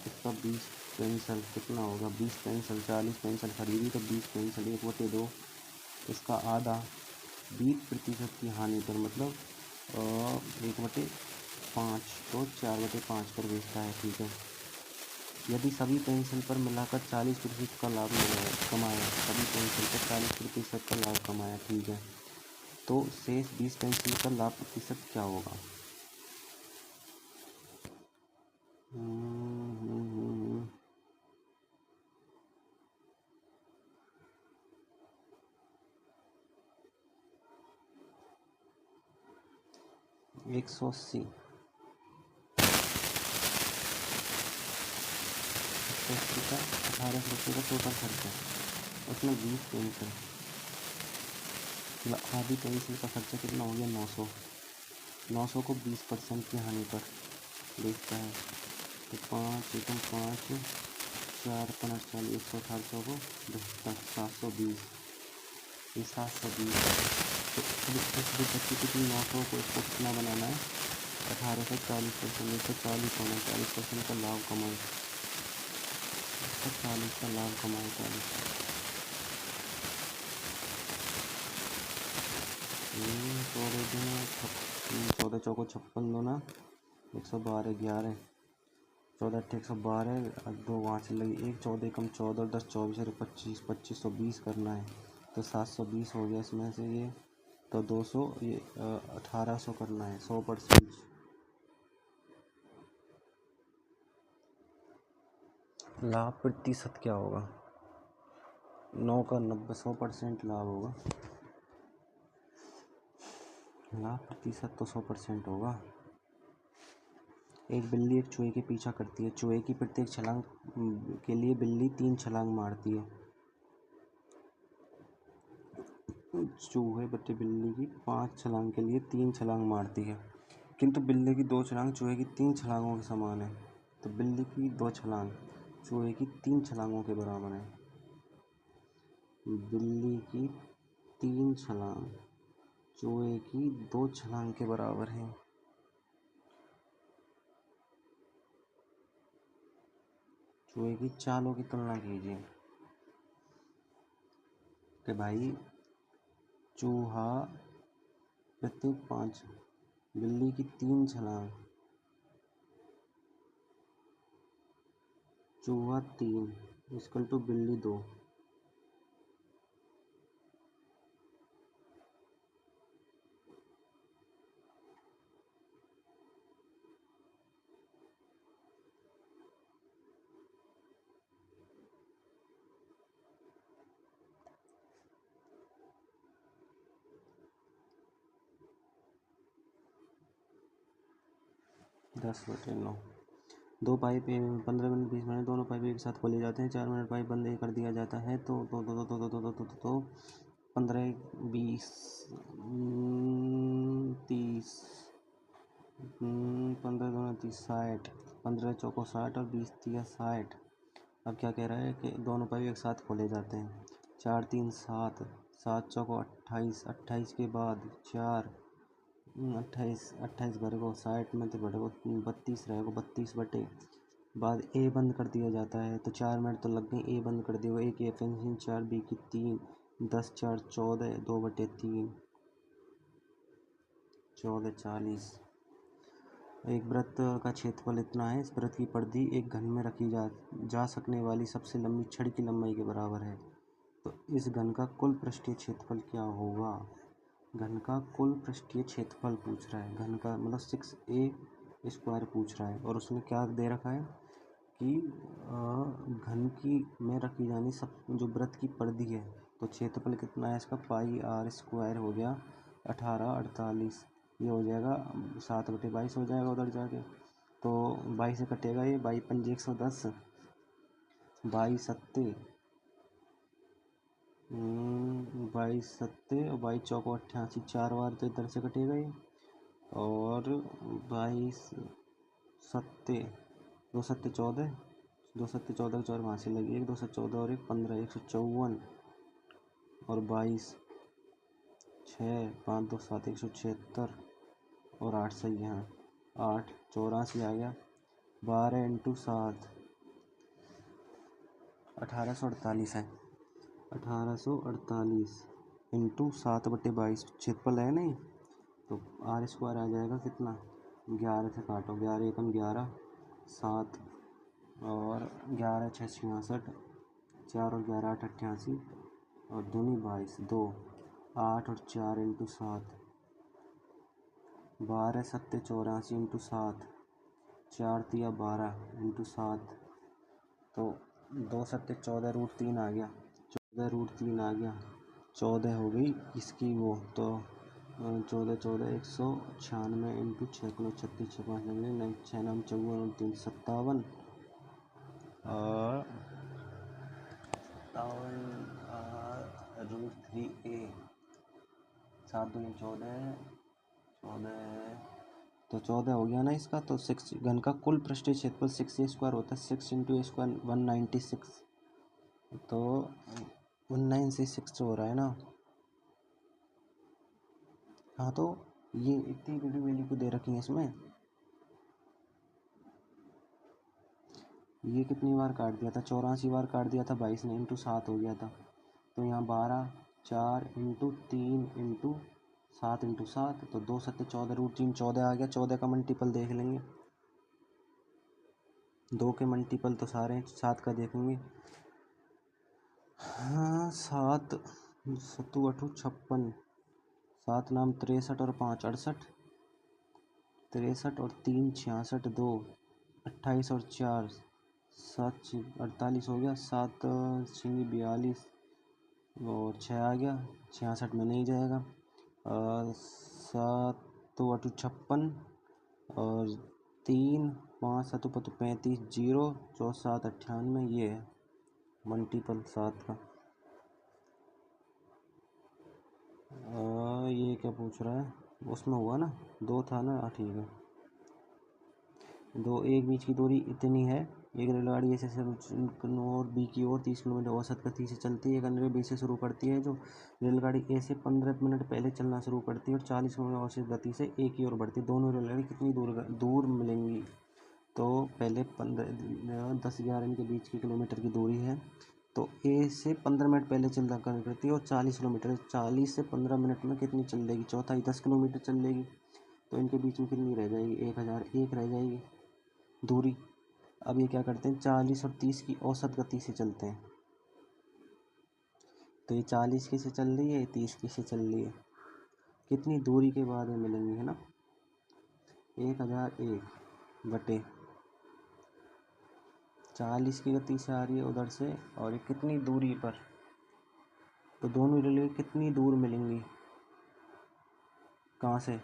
इसका 20 पेंसिल कितना होगा? 20 पेंसिल 40 पेंसिल खरीदी तो 20 पेंसिल 1/2, इसका आधा 20% की हानि पर, मतलब 1/5, तो 4/5 पर बेचता है, ठीक है। यदि सभी पेंसिल पर मिलाकर 40% का लाभ कमाया, सभी पेंसिल पर 40% का लाभ कमाया, ठीक है, तो शेष 20 पेंसिल का लाभ प्रतिशत क्या होगा? 180 का 18 रुपये का टोटल खर्चा, उसमें 20 पेंसिल, आधी पेंसिल का खर्चा कितना हो गया? 900। 900 को 20% की हानि पर बेचता है, तो 5 एकम 5 4 5 40 118 को 720, ये 720। तो इस बच्चे कितनी 900 को इसको कितना बनाना है? 18 से 40%, 140 होना, 40% का लाभ कमाए, 40 का लाभ कमाए, 40 14 चौको 56 दो ना 112 11 14 8 112, दो वहाँ से लगी, एक 14 कम 14 और 10 24 और 25 2520 करना है, तो 720 हो गया इसमें से ये, तो 200 ये 1800 करना है 100%। लाभ प्रतिशत क्या होगा? 9 का 90 100% लाभ होगा। लाभ प्रतिशत तो 100% होगा। एक बिल्ली एक चूहे के पीछा करती है। चूहे की प्रत्येक छलांग के लिए बिल्ली 3 छलांग मारती है। चूहे बटे बिल्ली की 5 छलांग के लिए 3 छलांग मारती है, किंतु बिल्ली की 2 छलांग चूहे की 3 छलांगों के समान है। तो बिल्ली की 2 छलांग चूहे की 3 छलांगों के बराबर है। बिल्ली की 3 छलांग चूहे की 2 छलांग के बराबर है। चूहे की चालों की तुलना कीजिए कि भाई चूहा प्रत्येक 5, बिल्ली की 3 छलांग, चूहा 3 इक्वल टू बिल्ली 2। दस बटे 9। दो पाइप 15 मिनट 20 मिनट दोनों पाइप एक साथ खोले जाते हैं। 4 मिनट पाइप बंद कर दिया जाता है तो 15 20 30 15 दूना 30 60, 15 चौको 60 और 20 तिया 60। अब क्या कह रहा है कि दोनों पाइप एक साथ खोले जाते हैं। 4 3 7, 7 चौको 28, 28 के बाद 4 28 28 भरे को 60 में तो भरे को 32 रहेगा, 32 बटे बाद ए बंद कर दिया जाता है। तो 4 मिनट तो लग गए, ए बंद कर दिया। ए की एफिशिएंसी 4, बी की 3, 10 4 14, 2 बटे 3 14 40। एक वृत्त का क्षेत्रफल इतना है। इस वृत्त की परिधि एक घन में रखी जा सकने वाली सबसे लंबी छड़ की लंबाई के बराबर है। तो इस घन का कुल पृष्ठीय क्षेत्रफल क्या होगा? घन का कुल पृष्ठीय क्षेत्रफल पूछ रहा है। घन का मतलब 6a² पूछ रहा है, और उसमें क्या दे रखा है कि घन की में रखी जानी सब जो वृत्त की परिधि है, तो क्षेत्रफल कितना है इसका, πr² हो गया 1848। ये हो जाएगा 7/22 हो जाएगा उधर जाके, तो 22 से कटेगा ये, 22 पंजे 110, 22 सत्ते 22 सत्ते और 22 चौको 88, 4 बार तो इधर से कटेगा ये, और 22 सत्ते 2 सत्ते 14, 2 सत्ते 14 के 4 वहाँ से लगी, 1 2 से 14 और 1 15, 154 और 22 6 5 2 7 176 और 8 सही है। 8 84 आ गया। 12 × 7 1848 है। 1848 इंटू 7/22 क्षेत्रफल है नहीं, तो r² आ जाएगा कितना, 11 से काटो, 11 एकम 11 7 और 11 6 66, 4 और 11 8 88 और दूनी 22 2 8 और 4 × 7 12 सत्ते 84 × 7 4 तिया 12 × 7, तो 2 सत्ते 14√3 आ गया, 14√3 आ गया, 14 हो गई इसकी वो, तो 14 14 196 इंटू 6 किलो 36 6 5 लगने 6 नाम 54 और 3 57 और √3a 7 दूनी 14 14, तो 14 हो गया ना इसका। तो 6 घन का कुल पृष्ठीय क्षेत्रफल 6a² होता है, 6 × a² 196, तो 196 हो रहा है ना। हाँ, तो ये इतनी बड़ी वैल्यू को दे रखी है इसमें, ये कितनी बार काट दिया था, 84 बार काट दिया था 22 ने, इंटू 7 हो गया था। तो यहाँ 12 4 इंटू 3 इंटू 7 इंटू 7, तो 2 सत्ते 14√3 14 आ गया। 14 का मल्टीपल देख लेंगे, 2 के मल्टीपल तो सारे हैं, 7 का देखेंगे। हाँ, 7 सत्तू अठू 56, 7 नाम 63 और 5 68, 63 और 3 66, 2 28 और 4 7 48 हो गया, 7 6 42 और 6 आ गया, 66 में नहीं जाएगा। 7 तो अठू 56 और 3 5 7 पतु 35 0 4 7 98, ये है मल्टीपल 7 का। ये क्या पूछ रहा है, उसमें हुआ ना 2 था ना, ठीक है। 2 एक बीच की दूरी इतनी है, एक रेलगाड़ी ऐसे और बी की ओर 30 किलोमीटर औसत गति से चलती है। एक अन्य बी से शुरू करती है, जो रेलगाड़ी ए से 15 मिनट पहले चलना शुरू करती है और 40 किलोमीटर औसत गति से ए की ओर बढ़ती है। दोनों रेलगाड़ी कितनी दूर मिलेंगी? तो पहले 10-11 इनके बीच की किलोमीटर की दूरी है, तो ए से 15 मिनट पहले चलना करती है और 40 किलोमीटर, 40 से 15 मिनट में कितनी चल लेगी? चौथाई 10 किलोमीटर चल लेगी। तो इनके बीच में कितनी रह जाएगी? 1001 रह जाएगी दूरी। अब ये क्या करते हैं, 40 और 30 की औसत गति से चलते हैं। तो ये 40 की से चल रही है, 30 की से चल रही है, कितनी दूरी के बाद में मिलेंगी, है ना? 1001 बटे 40 की गति से आ रही है उधर से, और ये कितनी दूरी पर, तो दोनों रेलवे कितनी दूर मिलेंगी, कहाँ से?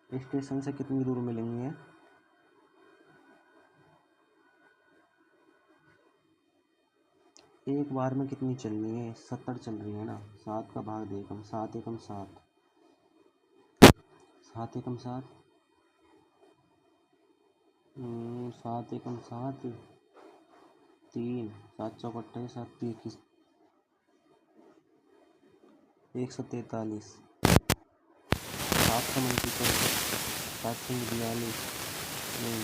स्टेशन से कितनी दूर मिलेंगी है? एक बार में कितनी चलनी है? 70 चल रही है ना। 7 का भाग दे कम, 7 एकम 7, 7 एकम 7, 7 एकम 7, 3 7 चौक 28, 7 21, 143, 7 का मल्टीपल 7 3 42, नहीं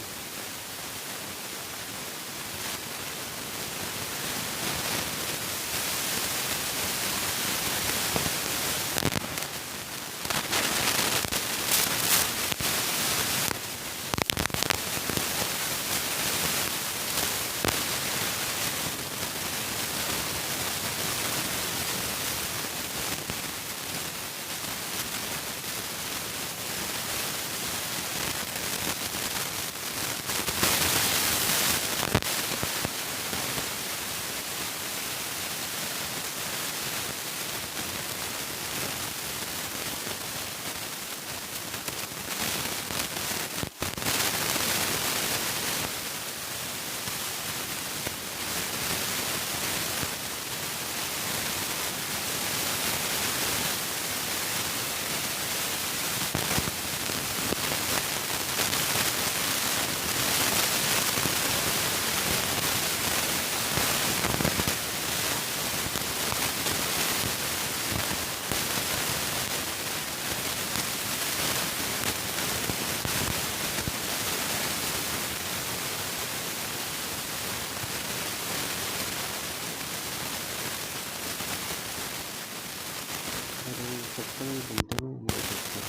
सकते हैं घंटे में हो सकता है।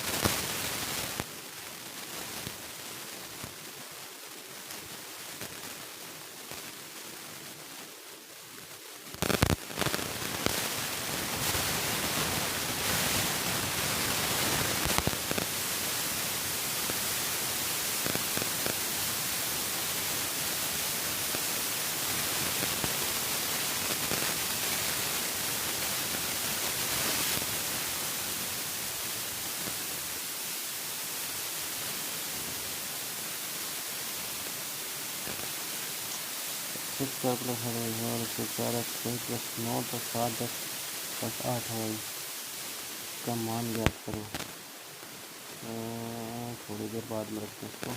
सिक्स का प्लस है और इससे 4x प्लस 9 तो 7x प्लस 8 है, इसका मान ज्ञात करो। थोड़ी देर बाद में रखते हैं इसको।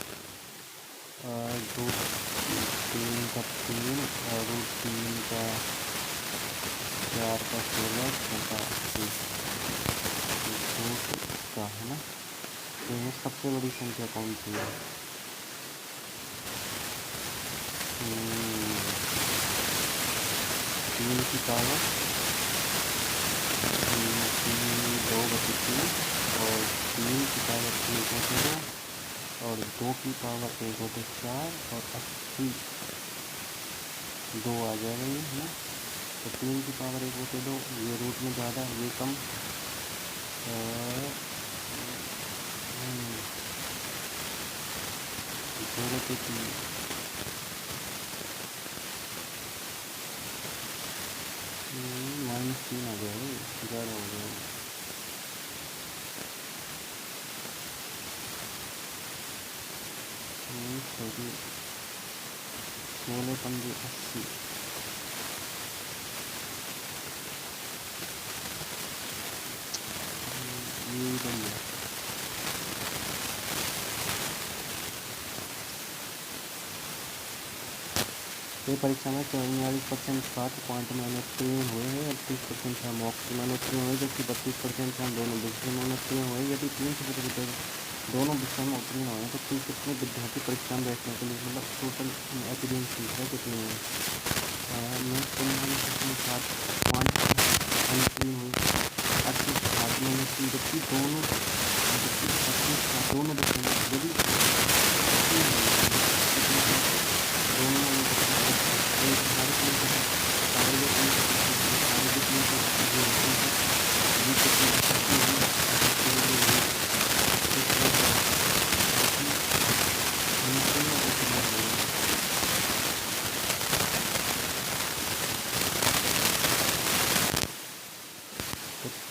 रूट 3 का 3 और रूट 3 का 4 का 16 का 80 रूट का, है ना। तो ये सबसे बड़ी संख्या कौन सी है? तीन की पावर 2 बटे होती 3 और 3 की पावर 1 होते 2 और 2 की पावर 1 होते 4 और 80 2 आ जाएगा ये है ना। तो 3 की पावर 1 होते 2, ये रूट में ज़्यादा ये कम, ज़ीरो पे 3 -3 आ जाएगा, ज़्यादा हो जाएगा। छोटी 16 पंजे 80, ये बन गया। ये परीक्षा में 44% छात्र क्वांटम में अनुत्तीर्ण हुए हैं, 38% छात्र मॉक में अनुत्तीर्ण हुए, जबकि 32% छात्र दोनों विषयों में अनुत्तीर्ण हुए। यदि 3 से प्रतिशत दोनों विषयों में उत्तीर्ण हुए हैं तो कुल कितने विद्यार्थी परीक्षा में बैठने के लिए, मतलब टोटल एपीडियम संख्या कितनी है। मैं छात्र क्वांटम अनुत्तीर्ण हुए, 38 छात्र में अनुत्तीर्ण, जबकि दोनों दोनों विषयों में, यदि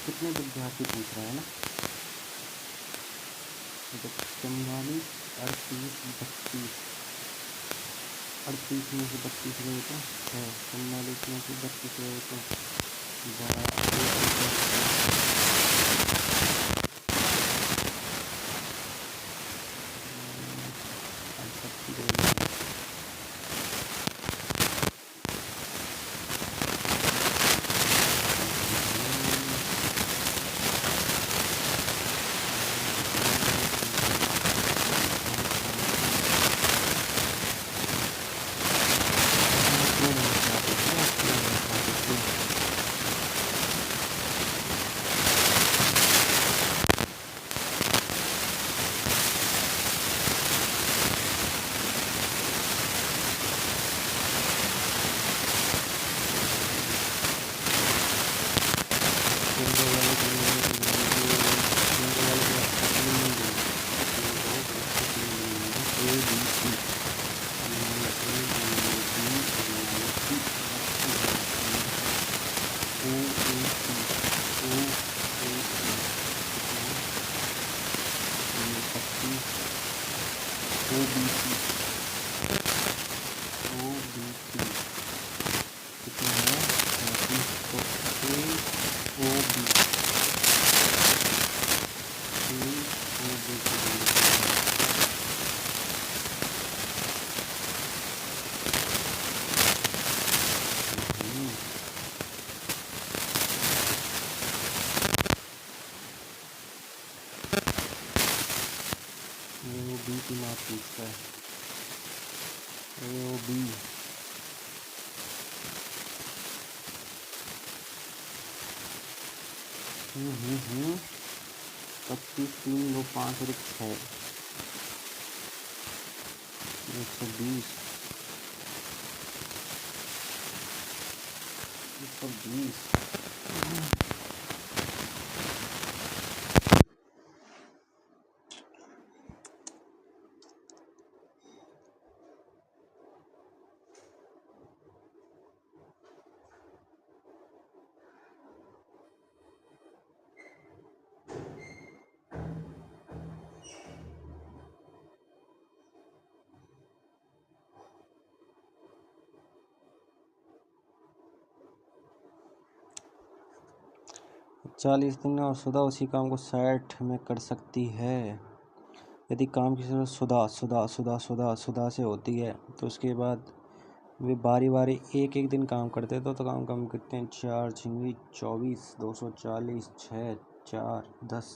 कितने विद्यार्थी पूछ रहे हैं ना, 44, 38, 32, 38 में से 32 गए तो है, 44 में से 32 गए तो 25, 3, 2, 5 और 6, 120, 120। चालीस दिन और सुधा उसी काम को 60 में कर सकती है। यदि काम की शुरुआत सुधा से होती है तो उसके बाद वे बारी बारी एक एक दिन काम करते हैं तो काम कम करते हैं। 4 छिंगी 24, 240, 6 4 10,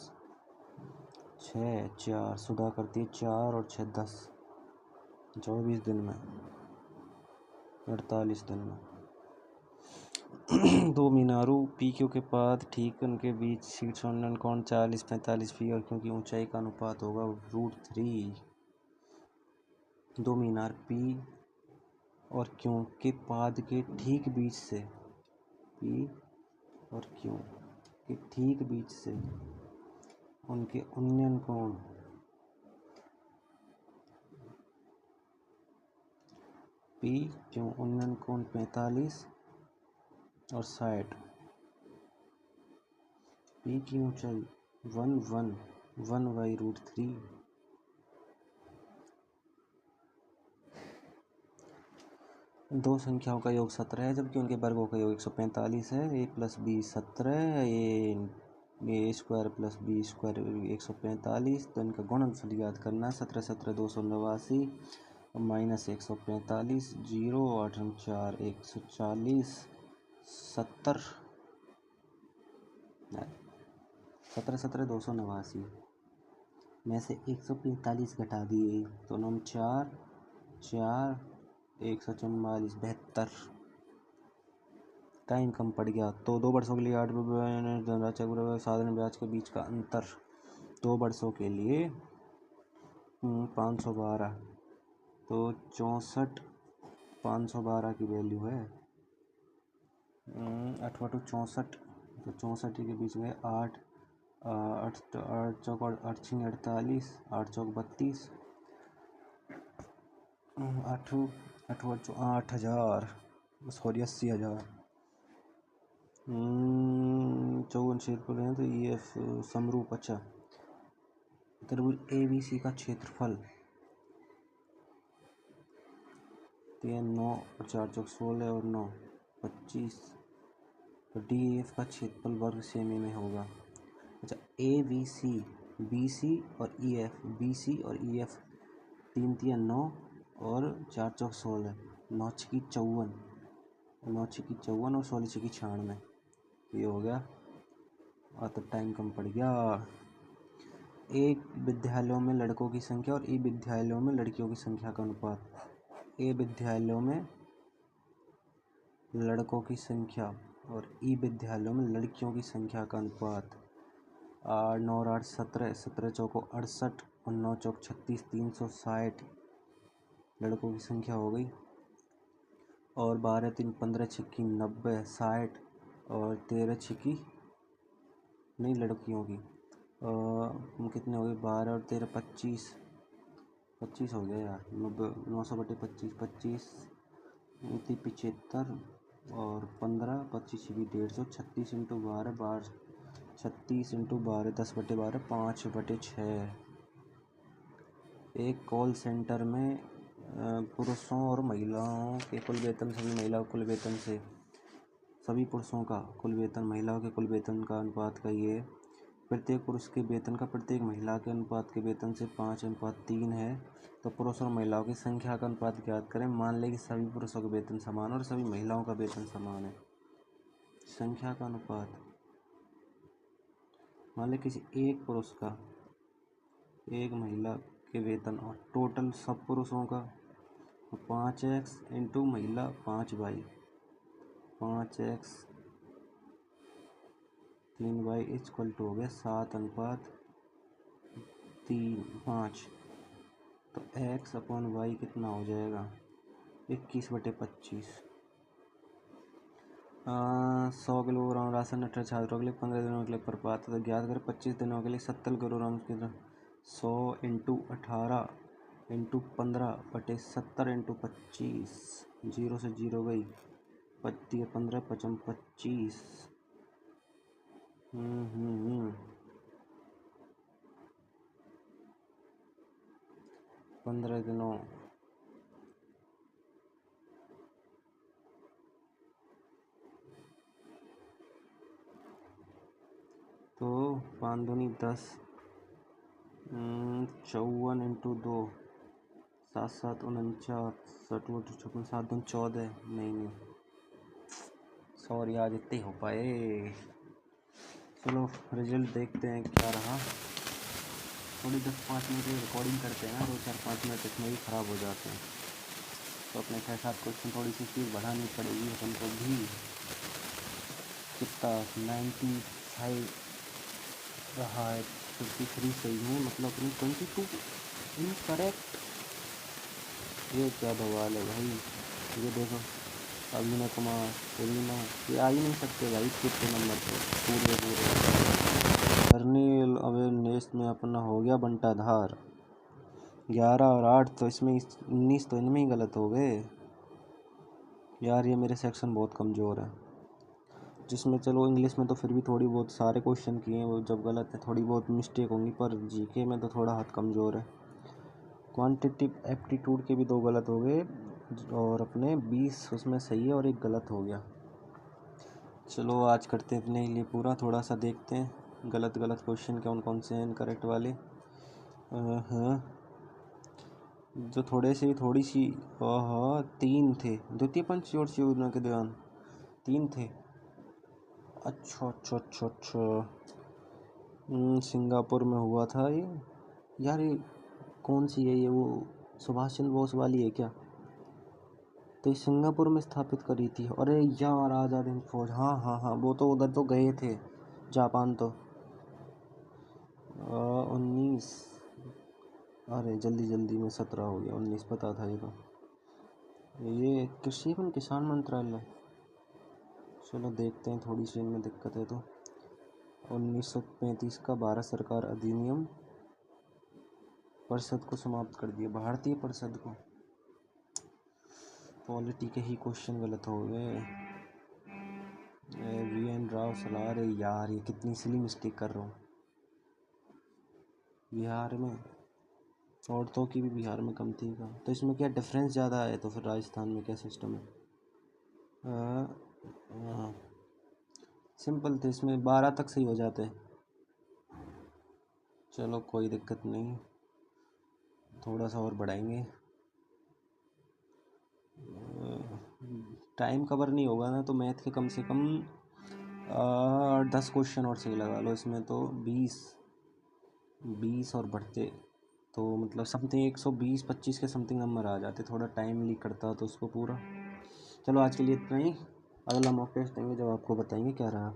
6 4 सुधा करती है 4 और 6 10, 24 दिन में, 48 दिन में। दो मीनारों पी क्यू के पास ठीक उनके बीच शीर्षोन्नयन कोण 40-45 फी और क्योंकि ऊंचाई का अनुपात होगा √3। दो मीनार पी और क्यू के पाद के ठीक बीच से पी और क्यू के ठीक बीच से उनके उन्नयन कोण पी क्यू उन्नयन कोण 45 और 60। पी की ऊंचाई 1/√3। दो संख्याओं का योग 17 है जबकि उनके वर्गों का योग 145 है। a + b 17 a² + b² 145। तो इनका गुणनफल याद करना है। 17 17 289 माइनस 145 0 8 4 140 70 17 17 289 में से 145 घटा दिए तो 9 4 4 144 72। टाइम कम पड़ गया तो 2 वर्षों के लिए 8 रुपये साधारण ब्याज के बीच का अंतर 2 वर्षों के लिए 512। तो 64 512 की वैल्यू है 8 × 64। तो 64 के बीच में 8 8 8 चौक 8 6 48 8 चौक 32 80,000 सॉरी 80,000। 54 क्षेत्रफल है तो EF समरूप। अच्छा त्रिभुज ABC का क्षेत्रफल 9 और 4 चौक 16 और 9 25। तो DEF का क्षेत्रफल वर्ग सेमी में होगा। अच्छा ABC BC और EF BC और EF 3 3 9 और 4 चौक 16 9 6 54 9 6 54 और 16 6 96। ये हो गया और तो टाइम कम पड़ गया। एक विद्यालयों में लड़कों की संख्या और ई विद्यालयों में लड़कियों की संख्या का अनुपात। ए विद्यालयों में लड़कों की संख्या और ई विद्यालयों में लड़कियों की संख्या का अनुपात 8 9 8 17 17 चौको 68 और 9 चौक 36 360 लड़कों की संख्या हो गई। और 12 3 15 छिक्की 90 60 और 13 छिक्की नहीं लड़कियों की कितने हो गए 12 और 13 25 25 हो गया यार 900/25 25 75 और 15 25 भी 150 36 × 12 12 36 × 12 10/12 5/6। एक कॉल सेंटर में पुरुषों और महिलाओं के कुल वेतन सभी महिलाओं कुल वेतन से सभी पुरुषों का कुल वेतन महिलाओं के कुल वेतन का अनुपात का ये प्रत्येक पुरुष के वेतन का प्रत्येक महिला के अनुपात के वेतन से 5:3 है। तो पुरुष और महिलाओं की संख्या का अनुपात ज्ञात करें। मान लें कि सभी पुरुषों का वेतन समान और सभी महिलाओं का वेतन समान है। संख्या का अनुपात मान लें किसी एक पुरुष का एक महिला के वेतन और टोटल सब पुरुषों का 5x × महिला 5y 5x 3y = हो गया 7:3 5। तो x/y कितना हो जाएगा 21/25। 100 किलोग्राम राशन 18 छात्रों के लिए 15 दिनों के लिए प्रपात तो ज्ञात करें 25 दिनों के लिए 70 किलोग्राम की 100 × 18 × 15/70 × 25 0 से 0 गई 15 5 25 15 दिनों तो 5 दूनी 10 54 × 2 7 7 49 7 56 7 दूनी 14 नहीं सॉरी आज इतने हो पाए। चलो रिजल्ट देखते हैं क्या रहा। थोड़ी 10-5 मिनट की रिकॉर्डिंग करते हैं ना 2-4-5 मिनट इसमें ही ख़राब हो जाते हैं तो अपने के साथ क्वेश्चन थोड़ी सी स्पीड बढ़ानी पड़ेगी अपन को भी। कितना 95 रहा है, 53 सही है, मतलब अपनी 22 इनकरेक्ट। ये क्या बवाल है भाई, ये देखो अभिनव कुमार, करीना, ये आ ही नहीं सकते भाई कितने नंबर पे पूरे पूरे। अर्निल अवेयरनेस में अपना हो गया बंटाधार, 11 और 8 तो इसमें, 19 तो इनमें ही गलत हो गए यार। ये मेरे सेक्शन बहुत कमज़ोर है, जिसमें चलो इंग्लिश में तो फिर भी थोड़ी बहुत सारे क्वेश्चन किए हैं, वो जब गलत है थोड़ी बहुत मिस्टेक होंगी, पर जीके में तो थोड़ा हाथ कमज़ोर है। क्वांटिटिव एप्टीट्यूड के भी 2 गलत हो गए और अपने 20 उसमें सही है और 1 गलत हो गया। चलो आज करते हैं अपने लिए पूरा, थोड़ा सा देखते हैं गलत क्वेश्चन कौन कौन से हैं इनकरेक्ट वाले। हाँ, जो थोड़ी सी 3 थे, द्वितीय पंच जोड़ से योजना के दौरान 3 थे। अच्छा। सिंगापुर में हुआ था ये यार। ये कौन सी है ये, वो सुभाष चंद्र बोस वाली है क्या? तो ये सिंगापुर में स्थापित करी थी। अरे यार आज़ाद हिंद फौज, हाँ, वो तो उधर तो गए थे जापान तो। 19, अरे जल्दी में 17 हो गया, 19 पता था ये तो। ये कृषि एवं किसान मंत्रालय, चलो देखते हैं, थोड़ी सी इनमें दिक्कत है तो। 1935 का भारत सरकार अधिनियम परिषद को समाप्त कर दिया, भारतीय परिषद को। पॉलिटी के ही क्वेश्चन गलत हो गए। वी.एन. राव सलाह, अरे यार ये कितनी सिली मिस्टेक कर रहा हूँ। बिहार में औरतों की भी बिहार में कम थी का, तो इसमें क्या डिफरेंस ज़्यादा है, तो फिर राजस्थान में क्या सिस्टम है? सिंपल थे, इसमें 12 तक सही हो जाते। चलो कोई दिक्कत नहीं, थोड़ा सा और बढ़ाएंगे। टाइम कवर नहीं होगा ना, तो मैथ के कम से कम 10 क्वेश्चन और सही लगा लो इसमें, तो 20 और बढ़ते तो मतलब समथिंग 120-25 के समथिंग नंबर आ जाते, थोड़ा टाइम लीक करता तो उसको पूरा। चलो आज के लिए इतना ही, अगला मॉक टेस्ट देंगे जब आपको बताएंगे क्या रहा।